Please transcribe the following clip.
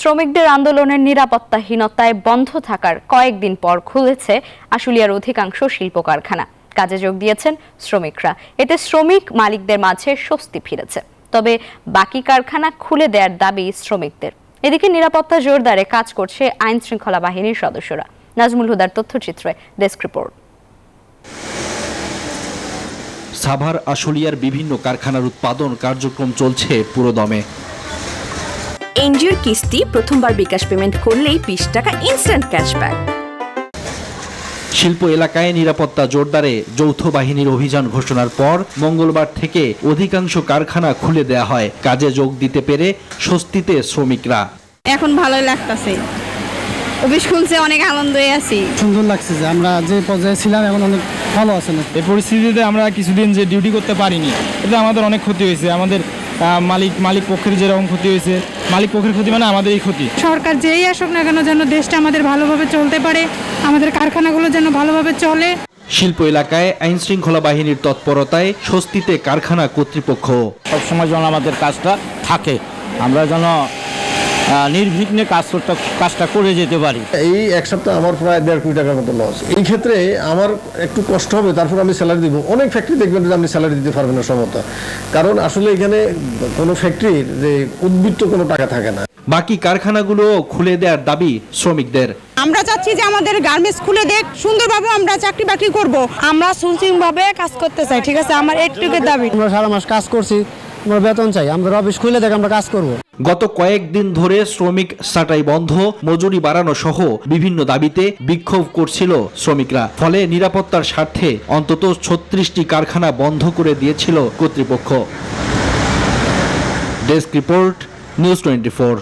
শ্রমিকদের আন্দোলনের নিরাপত্তাহীনতায় বন্ধ থাকার কয়েকদিন পর খুলেছে আশুলিয়ার অধিকাংশ শিল্প কারখানা। কাজে যোগ দিয়েছেন শ্রমিকরা। এতে শ্রমিক মালিকদের মাঝে স্বস্তি ফিরেছে। তবে বাকি কারখানা খুলে দেওয়ার দাবি শ্রমিকদের। এদিকে নিরাপত্তা জোরদারে কাজ করছে আইন শৃঙ্খলা বাহিনীর সদস্যরা। নাজমুল হুদার তথ্যচিত্রে ডেস্ক রিপোর্ট। সাভার আশুলিয়ার বিভিন্ন কারখানার উৎপাদন কার্যক্রম চলছে পুরোদমে। এনজিওর কিস্তি প্রথমবার বিকাশ পেমেন্ট করলেই 20 টাকা ইনস্ট্যান্ট ক্যাশব্যাক। শিল্প এলাকায় নিরাপত্তা জোরদারে যৌথ বাহিনীর অভিযান ঘোষণার পর মঙ্গলবার থেকে অধিকাংশ কারখানা খুলে দেয়া হয়। কাজে যোগ দিতে পেরে স্বস্তিতে শ্রমিকরা। এখন ভালোই লাগতেছে, অফিস খুলছে, অনেক আনন্দই আছি। সুন্দর লাগছে যে আমরা যে পর্যায়ে ছিলাম এখন অনেক ভালো আছে। এই পরিস্থিতিতে আমরা কিছুদিন যে ডিউটি করতে পারিনি, এটা আমাদের অনেক ক্ষতি হয়েছে। আমাদের মালিক পক্ষের যেরকম ক্ষতি হয়েছে, মালিক পক্ষের ক্ষতি মানে আমাদেরই ক্ষতি। সরকার যেই আসুক না কেন যেন দেশটা আমাদের ভালোভাবে চলতে পারে, আমাদের কারখানাগুলো যেন ভালোভাবে চলে। শিল্প এলাকায় আইন শৃঙ্খলা বাহিনীর তৎপরতায় স্বস্তিতে কারখানা কর্তৃপক্ষ। সবসময় যেন আমাদের কাজটা থাকে, আমরা যেন নির্বিঘ্নে কাজটা করে যেতে পারি। এই এক সপ্তাহ আমার প্রায় 1.5 কোটি টাকার মতো লস। এই ক্ষেত্রে আমার একটু কষ্ট হবে, তারপর আমি স্যালারি দিব। অনেক ফ্যাক্টরি দেখবেন যে আপনি স্যালারি দিতে পারবেন না সমতা, কারণ আসলে এখানে কোনো ফ্যাক্টরির যে উদ্বৃত্ত কোনো টাকা থাকে না। বাকি কারখানাগুলো খুলে দেওয়ার দাবি শ্রমিকদের। আমরা চাচ্ছি যে আমাদের গার্মেন্টস খুলে দেখ, সুন্দরভাবে আমরা চাকরি বাকরি করব। আমরা সুশৃঙ্খলভাবে কাজ করতে চাই, ঠিক আছে? আমার এইটুকুর দাবি। আমরা সারা মাস কাজ করছি, আমরা বেতন চাই, আমাদের অফিস খুলে দেখ, আমরা কাজ করব। গত কয়েকদিন ধরে শ্রমিক ছাঁটাই বন্ধ, মজুরি বাড়ানো সহ বিভিন্ন দাবিতে বিক্ষোভ করছিল শ্রমিকরা। ফলে নিরাপত্তার স্বার্থে অন্তত 36টি কারখানা বন্ধ করে দিয়েছিল কর্তৃপক্ষ। Desk report, news 24।